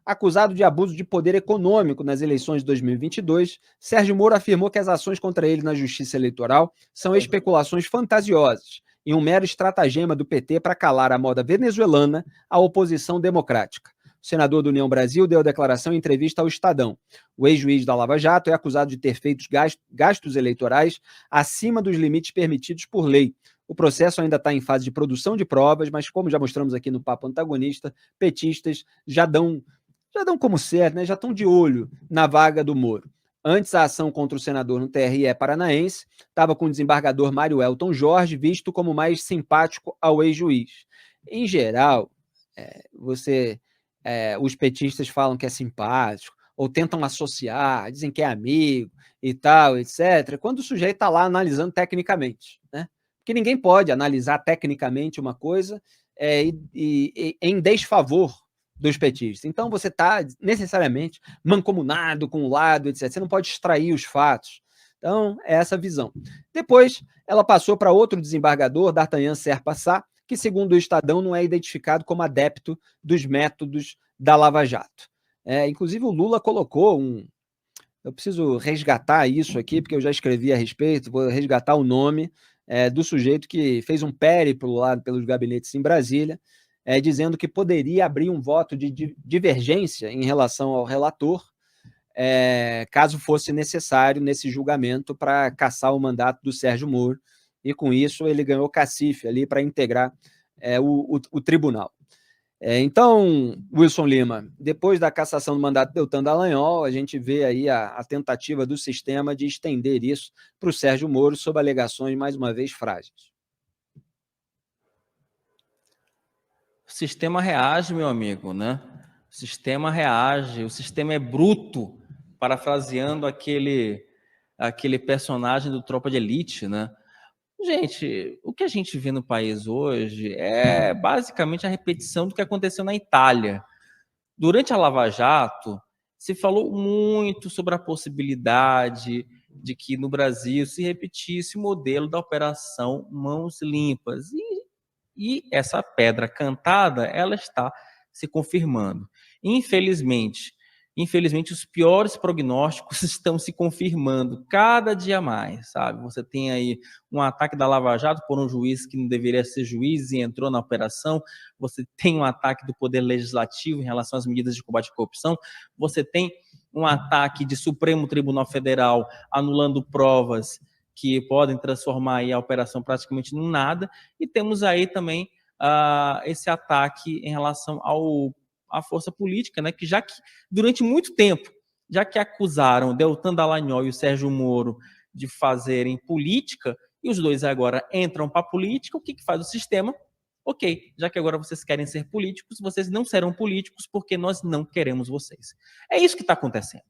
Acusado de abuso de poder econômico nas eleições de 2022, Sérgio Moro afirmou que as ações contra ele na Justiça Eleitoral são especulações fantasiosas e um mero estratagema do PT para calar à moda venezuelana a oposição democrática. O senador do União Brasil deu a declaração em entrevista ao Estadão. O ex-juiz da Lava Jato é acusado de ter feito gastos eleitorais acima dos limites permitidos por lei. O processo ainda está em fase de produção de provas, mas como já mostramos aqui no Papo Antagonista, petistas já dão como certo, né? Já estão de olho na vaga do Moro. Antes, a ação contra o senador no TRE paranaense estava com o desembargador Mário Elton Jorge, visto como mais simpático ao ex-juiz. Em geral, os petistas falam que é simpático, ou tentam associar, dizem que é amigo e tal, etc., quando o sujeito está lá analisando tecnicamente, né? Porque ninguém pode analisar tecnicamente uma coisa em desfavor dos petistas. Então, você está necessariamente mancomunado com um lado, etc. Você não pode extrair os fatos. Então, é essa a visão. Depois, ela passou para outro desembargador, D'Artagnan Serpa-Sá, que, segundo o Estadão, não é identificado como adepto dos métodos da Lava Jato. Inclusive, o Lula colocou eu preciso resgatar isso aqui, porque eu já escrevi a respeito, vou resgatar o nome do sujeito que fez um périplo lá pelos gabinetes em Brasília, dizendo que poderia abrir um voto de divergência em relação ao relator, caso fosse necessário nesse julgamento para cassar o mandato do Sérgio Moro, e com isso ele ganhou cacife ali para integrar o tribunal. Então, Wilson Lima, depois da cassação do mandato de Deltan Dallagnol, a gente vê aí a tentativa do sistema de estender isso para o Sérgio Moro sob alegações, mais uma vez, frágeis. O sistema reage, meu amigo, né? O sistema reage, o sistema é bruto, parafraseando aquele personagem do Tropa de Elite, né? Gente, o que a gente vê no país hoje é basicamente a repetição do que aconteceu na Itália. Durante a Lava Jato, se falou muito sobre a possibilidade de que no Brasil se repetisse o modelo da Operação Mãos Limpas. E essa pedra cantada, ela está se confirmando. Infelizmente, os piores prognósticos estão se confirmando cada dia mais, sabe? Você tem aí um ataque da Lava Jato por um juiz que não deveria ser juiz e entrou na operação. Você tem um ataque do Poder Legislativo em relação às medidas de combate à corrupção. Você tem um ataque de Supremo Tribunal Federal anulando provas que podem transformar aí a operação praticamente em nada. E temos aí também esse ataque em relação à força política, né, que durante muito tempo, já que acusaram Deltan Dallagnol e o Sérgio Moro de fazerem política, e os dois agora entram para a política, o que faz o sistema? Ok, já que agora vocês querem ser políticos, vocês não serão políticos porque nós não queremos vocês. É isso que está acontecendo.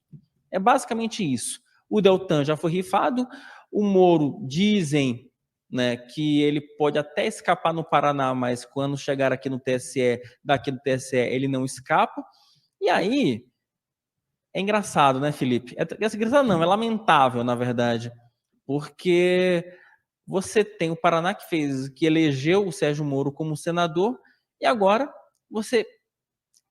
É basicamente isso. O Deltan já foi rifado, o Moro dizem, né, que ele pode até escapar no Paraná, mas quando chegar aqui no TSE, daqui do TSE, ele não escapa. E aí, é engraçado, né, Felipe? Engraçado não, é lamentável, na verdade, porque você tem o Paraná que elegeu o Sérgio Moro como senador, e agora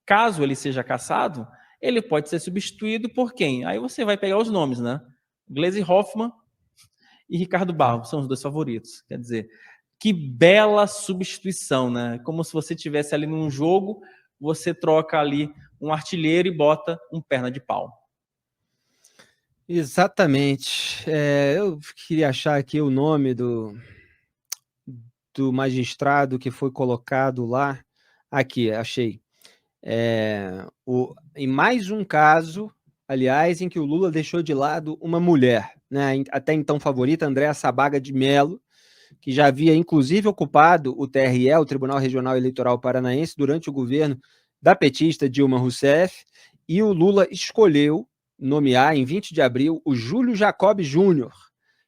caso ele seja cassado, ele pode ser substituído por quem? Aí você vai pegar os nomes, né? Gleisi Hoffmann e Ricardo Barros são os dois favoritos. Quer dizer, que bela substituição, né? Como se você tivesse ali num jogo, você troca ali um artilheiro e bota um perna de pau. Exatamente. Eu queria achar aqui o nome do magistrado que foi colocado lá. Aqui, achei. Em mais um caso, aliás, em que o Lula deixou de lado uma mulher, né, até então favorita, Andréa Sabaga de Mello, que já havia inclusive ocupado o TRE, o Tribunal Regional Eleitoral Paranaense, durante o governo da petista Dilma Rousseff, e o Lula escolheu nomear, em 20 de abril, o Júlio Jacob Júnior,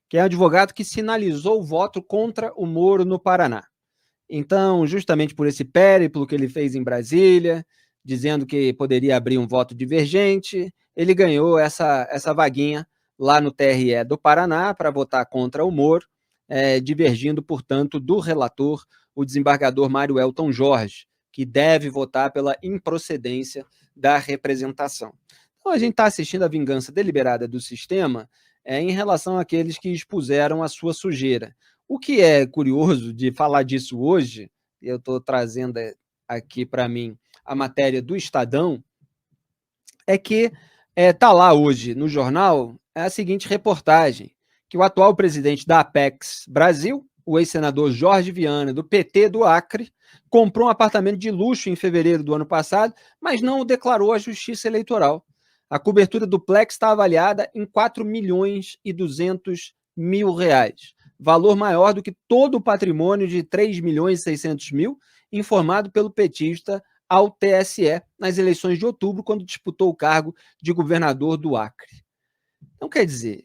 que é um advogado que sinalizou o voto contra o Moro no Paraná. Então, justamente por esse périplo que ele fez em Brasília, dizendo que poderia abrir um voto divergente, ele ganhou essa vaguinha lá no TRE do Paraná para votar contra o Moro, divergindo, portanto, do relator, o desembargador Mário Elton Jorge, que deve votar pela improcedência da representação. Então, a gente está assistindo a vingança deliberada do sistema em relação àqueles que expuseram a sua sujeira. O que é curioso de falar disso hoje, eu estou trazendo aqui para mim a matéria do Estadão, é que está lá hoje no jornal a seguinte reportagem, que o atual presidente da Apex Brasil, o ex-senador Jorge Viana, do PT do Acre, comprou um apartamento de luxo em fevereiro do ano passado, mas não o declarou à Justiça Eleitoral. A cobertura duplex está avaliada em R$ 4.200.000, valor maior do que todo o patrimônio de R$ 3.600.000, informado pelo petista ao TSE nas eleições de outubro, quando disputou o cargo de governador do Acre. Então, quer dizer,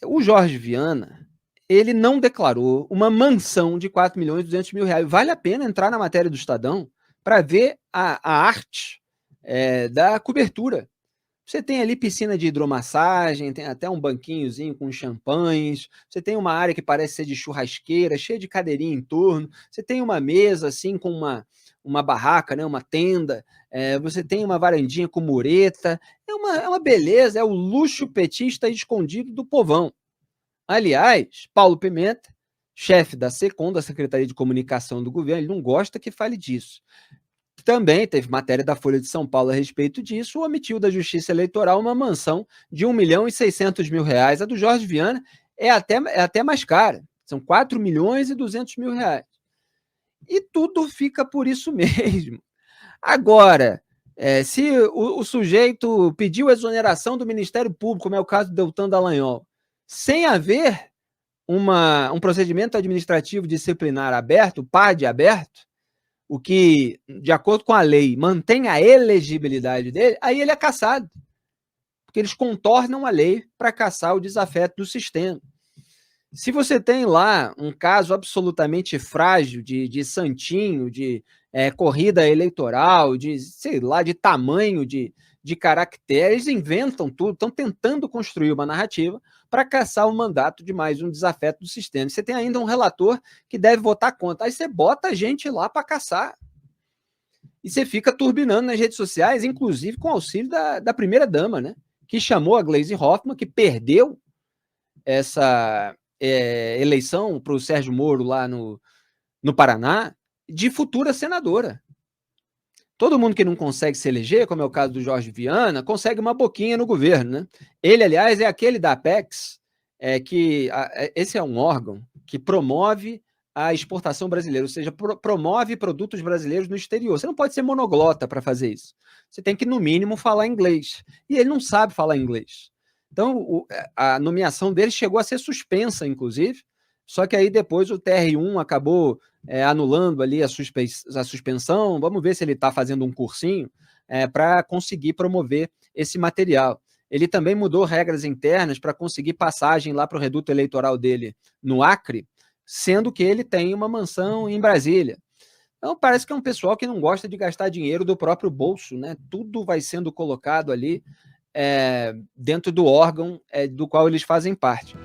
o Jorge Viana, ele não declarou uma mansão de R$ 4.200.000. Vale a pena entrar na matéria do Estadão para ver a arte da cobertura. Você tem ali piscina de hidromassagem, tem até um banquinhozinho com champanhes, você tem uma área que parece ser de churrasqueira, cheia de cadeirinha em torno, você tem uma mesa assim com uma barraca, né, uma tenda, você tem uma varandinha com mureta, é uma beleza, é o luxo petista escondido do povão. Aliás, Paulo Pimenta, chefe da SECOM, da Secretaria de Comunicação do Governo, ele não gosta que fale disso. Também teve matéria da Folha de São Paulo a respeito disso, omitiu da Justiça Eleitoral uma mansão de R$ 1.600.000. A do Jorge Viana é até mais cara, são R$ 4.200.000. E tudo fica por isso mesmo. Agora, se o sujeito pediu exoneração do Ministério Público, como é o caso do Deltan Dallagnol, sem haver um procedimento administrativo disciplinar aberto, PAD aberto, o que, de acordo com a lei, mantém a elegibilidade dele, aí ele é cassado. Porque eles contornam a lei para cassar o desafeto do sistema. Se você tem lá um caso absolutamente frágil de santinho, de corrida eleitoral, sei lá, de tamanho de caracteres, inventam tudo, estão tentando construir uma narrativa para caçar o mandato de mais um desafeto do sistema. Você tem ainda um relator que deve votar contra. Aí você bota a gente lá para caçar. E você fica turbinando nas redes sociais, inclusive com auxílio da primeira-dama, né? Que chamou a Gleisi Hoffmann, que perdeu essa eleição para o Sérgio Moro lá no Paraná, de futura senadora. Todo mundo que não consegue se eleger, como é o caso do Jorge Viana, consegue uma boquinha no governo, né? Ele, aliás, é aquele da Apex, esse é um órgão que promove a exportação brasileira, ou seja, promove produtos brasileiros no exterior. Você não pode ser monoglota para fazer isso. Você tem que, no mínimo, falar inglês. E ele não sabe falar inglês. Então, a nomeação dele chegou a ser suspensa, inclusive, só que aí depois o TR1 acabou anulando ali a suspensão. Vamos ver se ele está fazendo um cursinho para conseguir promover esse material. Ele também mudou regras internas para conseguir passagem lá para o reduto eleitoral dele no Acre, sendo que ele tem uma mansão em Brasília. Então, parece que é um pessoal que não gosta de gastar dinheiro do próprio bolso, né? Tudo vai sendo colocado ali dentro do órgão do qual eles fazem parte.